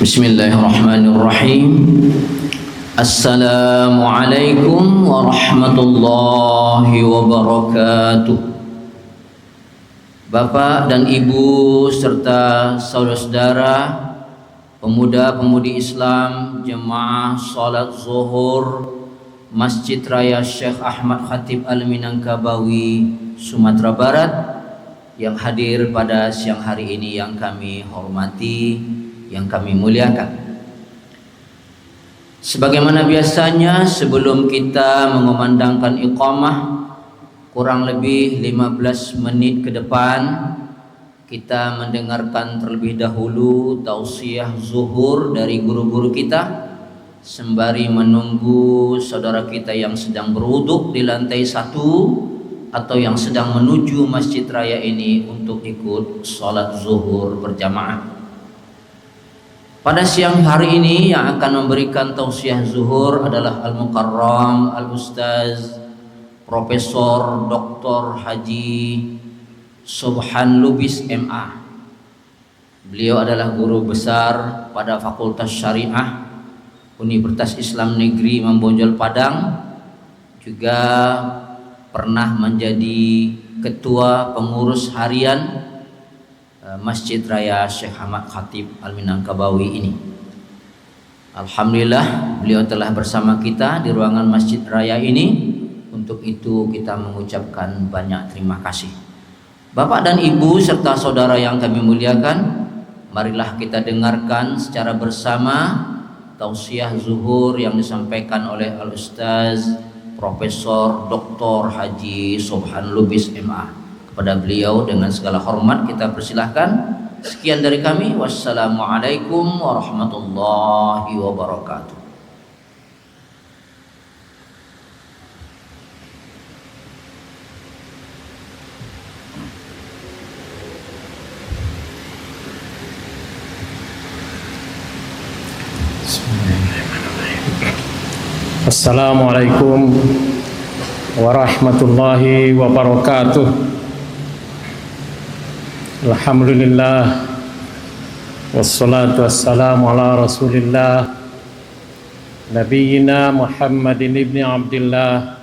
Bismillahirrahmanirrahim. Assalamualaikum warahmatullahi wabarakatuh. Bapak dan Ibu serta saudara-saudara, pemuda-pemudi Islam, jemaah salat zuhur Masjid Raya Syekh Ahmad Khatib Al-Minangkabawi, Sumatera Barat, yang hadir pada siang hari ini yang kami hormati, yang kami muliakan. Sebagaimana biasanya, sebelum kita mengumandangkan iqamah, kurang lebih 15 menit ke depan kita mendengarkan terlebih dahulu tausiah zuhur dari guru-guru kita, sembari menunggu saudara kita yang sedang berwuduk di lantai 1 atau yang sedang menuju masjid raya ini untuk ikut sholat zuhur berjamaah. Pada siang hari ini yang akan memberikan tausiah zuhur adalah Al-Mukarram Al-Ustaz Profesor Dr. Haji Subhan Lubis MA. Beliau adalah guru besar pada Fakultas Syariah Universitas Islam Negeri Membonjol Padang, juga pernah menjadi ketua pengurus harian Masjid Raya Syekh Ahmad Khatib Al-Minangkabawi ini. Alhamdulillah beliau telah bersama kita di ruangan Masjid Raya ini. Untuk itu kita mengucapkan banyak terima kasih. Bapak dan Ibu serta saudara yang kami muliakan, marilah kita dengarkan secara bersama tausiah zuhur yang disampaikan oleh Al-Ustaz Profesor Dr. Haji Subhan Lubis MA. Kepada beliau dengan segala hormat kita persilahkan. Sekian dari kami. Wassalamualaikum warahmatullahi wabarakatuh. Assalamualaikum warahmatullahi wabarakatuh. Alhamdulillah, wassalatu wassalamu ala rasulillah Nabiyyina Muhammadin ibni Abdillah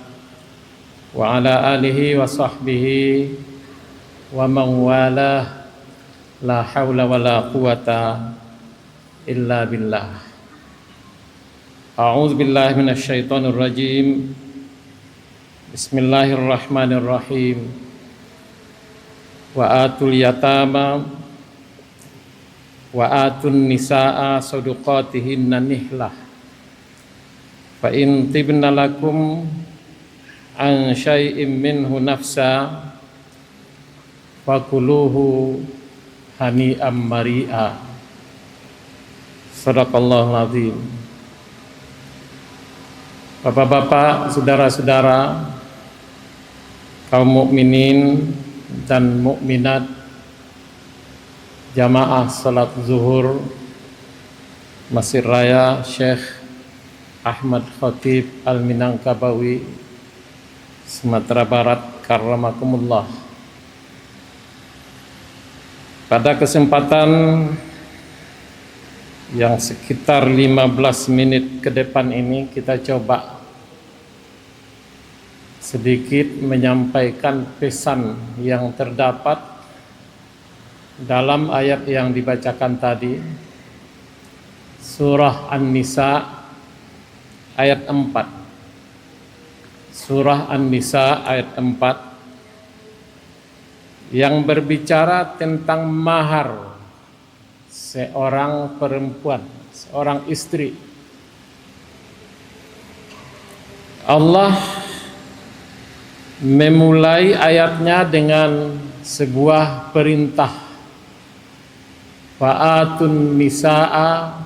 wa ala alihi wa sahbihi wa man walah. La hawla wa la quwata illa billah. A'udzu billahi minasy syaithanir rajim. Bismillahirrahmanirrahim. Wa atul yatama wa atun nisaa sadaqatihinna nihlah. Fa in tibna lakum an syai'im minhu nafsa fakuluhu hani'am mari'a. Shadaqallahul azim. Bapak-bapak, saudara-saudara, kaum mukminin dan mukminat, jamaah salat zuhur Masjid Raya Syekh Ahmad Khatib Al-Minangkabawi, Sumatera Barat, karramakumullah. Pada kesempatan yang sekitar 15 menit ke depan ini, kita coba sedikit menyampaikan pesan yang terdapat dalam ayat yang dibacakan tadi, surah An-Nisa ayat 4. Surah An-Nisa ayat 4 yang berbicara tentang mahar seorang perempuan, seorang istri. Allah memulai ayatnya dengan sebuah perintah, fa'atun nisaa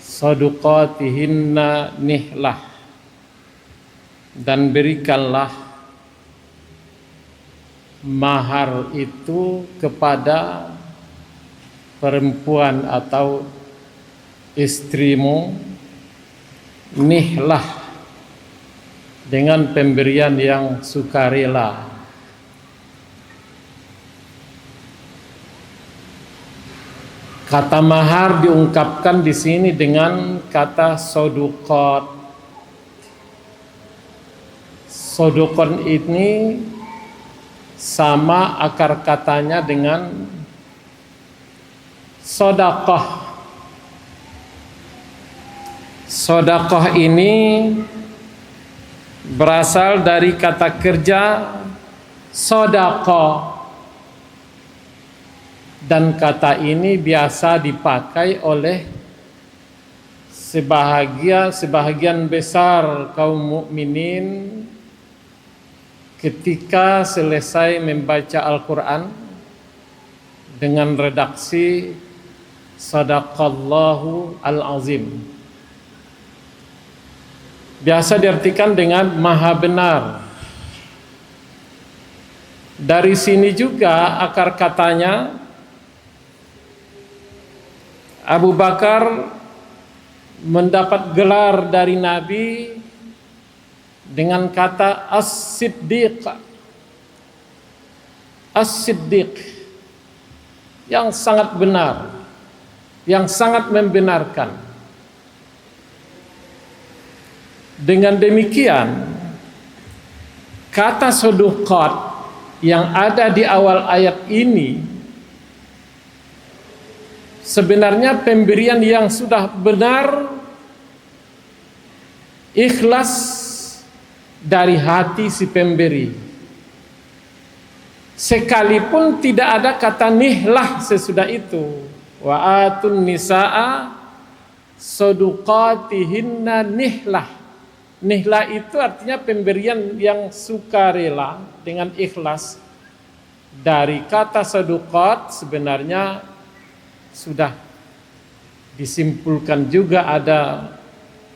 sadaqatihinna nihlah, dan berikanlah mahar itu kepada perempuan atau istrimu nihlah, dengan pemberian yang sukarela. Kata mahar diungkapkan di sini dengan kata sodukot. Sodukot ini sama akar katanya dengan sodakoh. Sodakoh ini berasal dari kata kerja sodakoh, dan kata ini biasa dipakai oleh sebahagian besar kaum mukminin ketika selesai membaca Al-Quran dengan redaksi Sadaqallahu al-azim. Biasa diartikan dengan maha benar. Dari sini juga akar katanya Abu Bakar mendapat gelar dari Nabi dengan kata As-Siddiq. As-Siddiq, yang sangat benar, yang sangat membenarkan. Dengan demikian, kata soduqat yang ada di awal ayat ini sebenarnya pemberian yang sudah benar, ikhlas dari hati si pemberi. Sekalipun tidak ada kata nihlah sesudah itu. Wa atun nisaa soduqatihinna nihlah. Nihlah itu artinya pemberian yang sukarela dengan ikhlas. Dari kata soduqat sebenarnya sudah disimpulkan juga ada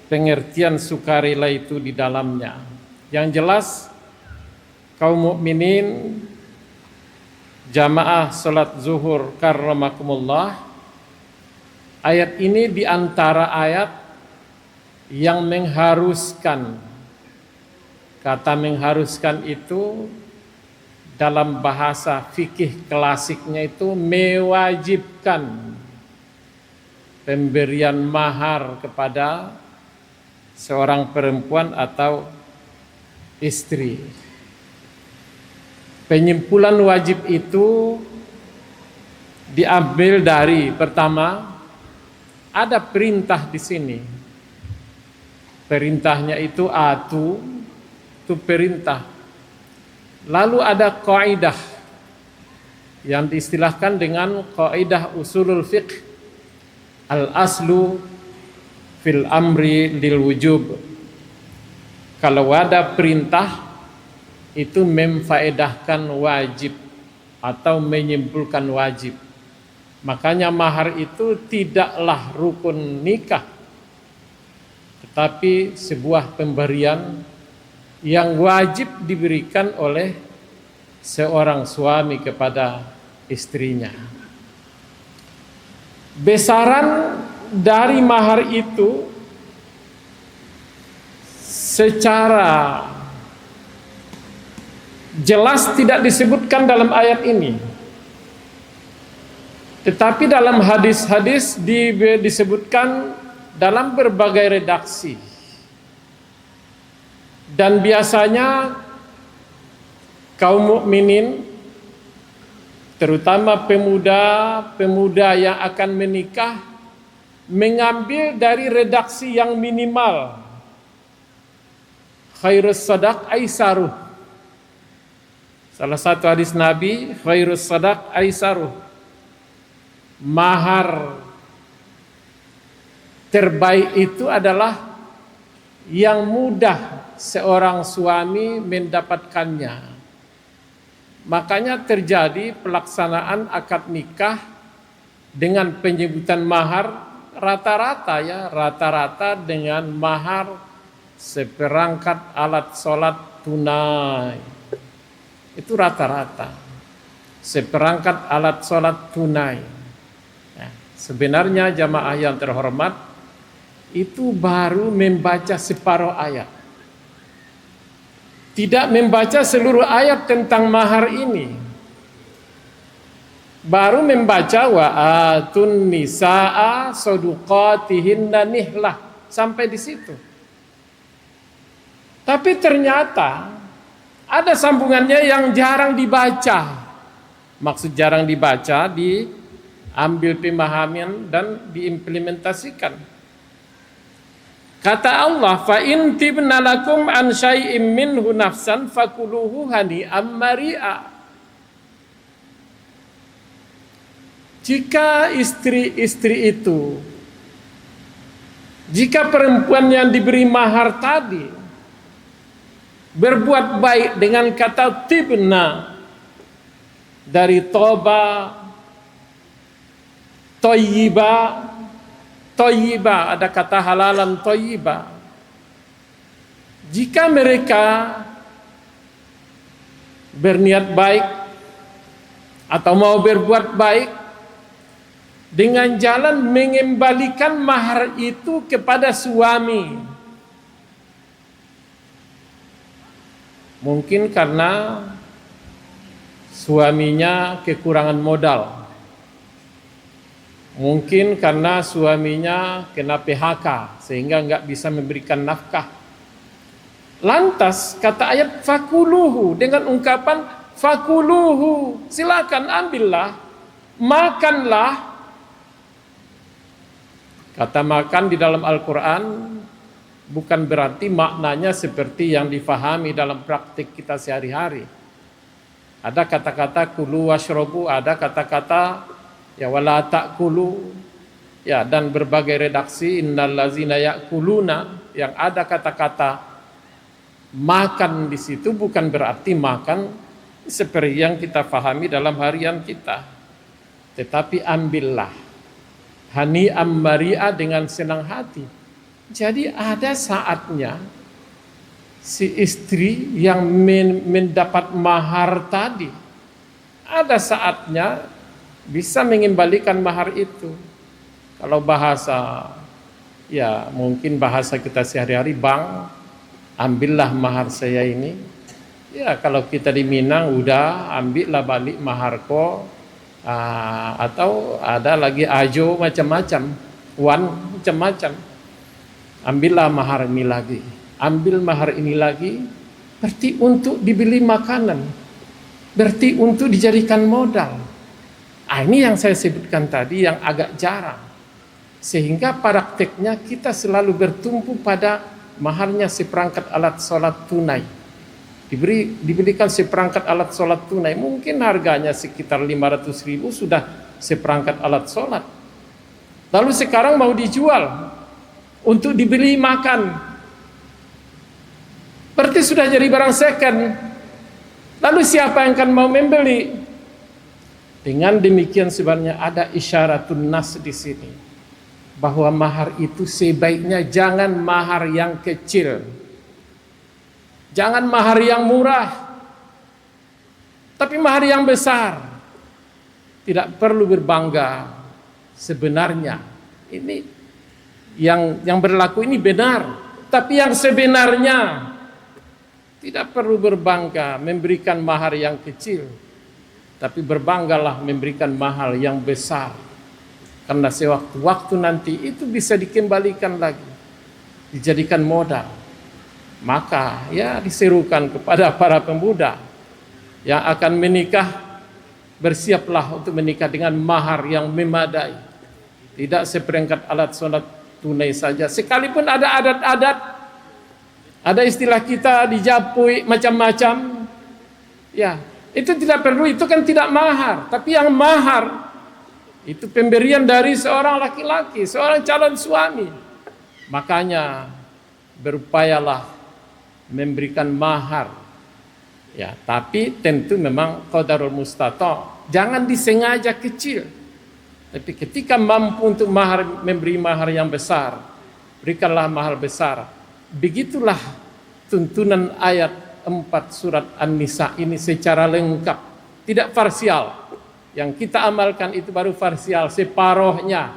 pengertian sukarela itu di dalamnya. Yang jelas kaum mukminin jamaah salat zuhur karramakumullah, ayat ini di antara ayat yang mengharuskan. Kata mengharuskan itu dalam bahasa fikih klasiknya itu mewajibkan pemberian mahar kepada seorang perempuan atau istri. Penyimpulan wajib itu diambil dari, pertama, ada perintah di sini. Perintahnya itu itu perintah. Lalu ada kaidah yang diistilahkan dengan kaidah usulul fiqh, al aslu fil amri lil wujub. Kalau ada perintah itu memfaedahkan wajib atau menyimpulkan wajib. Makanya mahar itu tidaklah rukun nikah, tetapi sebuah pemberian yang wajib diberikan oleh seorang suami kepada istrinya. Besaran dari mahar itu secara jelas tidak disebutkan dalam ayat ini, tetapi dalam hadis-hadis disebutkan dalam berbagai redaksi. Dan biasanya kaum mukminin, terutama pemuda yang akan menikah, mengambil dari redaksi yang minimal. Khairus sadaq aisaruh. Salah satu hadis Nabi, khairus sadaq aisaruh. Mahar terbaik itu adalah yang mudah seorang suami mendapatkannya. Makanya terjadi pelaksanaan akad nikah dengan penyebutan mahar rata-rata dengan mahar seperangkat alat sholat tunai. Itu rata-rata seperangkat alat sholat tunai. Nah, sebenarnya jamaah yang terhormat itu baru membaca separuh ayat, tidak membaca seluruh ayat tentang mahar ini. baru membaca wa atun nisaa soduqatihinna nihlah, sampai di situ. Tapi ternyata ada sambungannya yang jarang dibaca. Maksud jarang dibaca, diambil pemahaman dan diimplementasikan. Kata Allah, fa in tibna lakum an syai'im minhu nafsan fakuluhu hani'am mari'a. Jika istri-istri itu, jika perempuan yang diberi mahar tadi berbuat baik dengan kata tibna, dari toba, toyiba, toyiba, ada kata halalan toyiba. Jika mereka berniat baik atau mau berbuat baik dengan jalan mengembalikan mahar itu kepada suami, mungkin karena suaminya kekurangan modal, mungkin karena suaminya kena PHK sehingga nggak bisa memberikan nafkah. Lantas kata ayat fakuluhu dengan ungkapan fakuluhu, silakan ambillah, makanlah. Kata makan di dalam Al-Quran bukan berarti maknanya seperti yang difahami dalam praktik kita sehari-hari. Ada kata-kata kulu washrobu, ada kata-kata ya wala ta'kulu, ya, dan berbagai redaksi innal ladzina ya'kuluna, yang ada kata-kata makan di situ bukan berarti makan seperti yang kita fahami dalam harian kita, tetapi ambillah hani'am mari'a, dengan senang hati. Jadi ada saatnya si istri yang mendapat mahar tadi, ada saatnya bisa mengembalikan mahar itu. Kalau bahasa, ya mungkin bahasa kita sehari-hari, bang, ambillah mahar saya ini. Ya kalau kita di Minang, udah ambillah balik maharko. Atau ada lagi ajo macam-macam, wan macam-macam. Ambillah mahar ini lagi, ambil mahar ini lagi, berarti untuk dibeli makanan, berarti untuk dijadikan modal. Ini yang saya sebutkan tadi yang agak jarang, sehingga prakteknya kita selalu bertumpu pada maharnya seperangkat alat sholat tunai. Diberikan seperangkat alat sholat tunai, mungkin harganya sekitar 500.000 sudah seperangkat alat sholat. Lalu sekarang mau dijual untuk dibeli makan, berarti sudah jadi barang second. Lalu siapa yang akan mau membeli? Dengan demikian sebenarnya ada isyaratun nas di sini, bahwa mahar itu sebaiknya jangan mahar yang kecil, jangan mahar yang murah, tapi mahar yang besar. Tidak perlu berbangga. Sebenarnya ini yang berlaku ini benar, tapi yang sebenarnya tidak perlu berbangga memberikan mahar yang kecil, tapi berbanggalah memberikan mahar yang besar. Karena sewaktu-waktu nanti itu bisa dikembalikan lagi, dijadikan modal. Maka ya diserukan kepada para pemuda yang akan menikah, bersiaplah untuk menikah dengan mahar yang memadai, tidak seperangkat alat sholat tunai saja. Sekalipun ada adat-adat, ada istilah kita dijapui macam-macam, ya itu tidak perlu, itu kan tidak mahar. Tapi yang mahar itu pemberian dari seorang laki-laki, seorang calon suami. Makanya berupayalah memberikan mahar, ya, tapi tentu memang qadarul mustata', jangan disengaja kecil, tapi ketika mampu untuk memberi mahar yang besar, berikanlah mahar besar. Begitulah tuntunan ayat 4 surat An-Nisa ini secara lengkap, tidak parsial. Yang kita amalkan itu baru parsial, separohnya,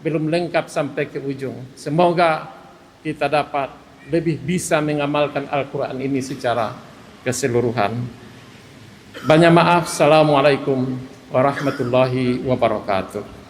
belum lengkap sampai ke ujung. Semoga kita dapat lebih bisa mengamalkan Al-Quran ini secara keseluruhan. Banyak maaf. Assalamualaikum warahmatullahi wabarakatuh.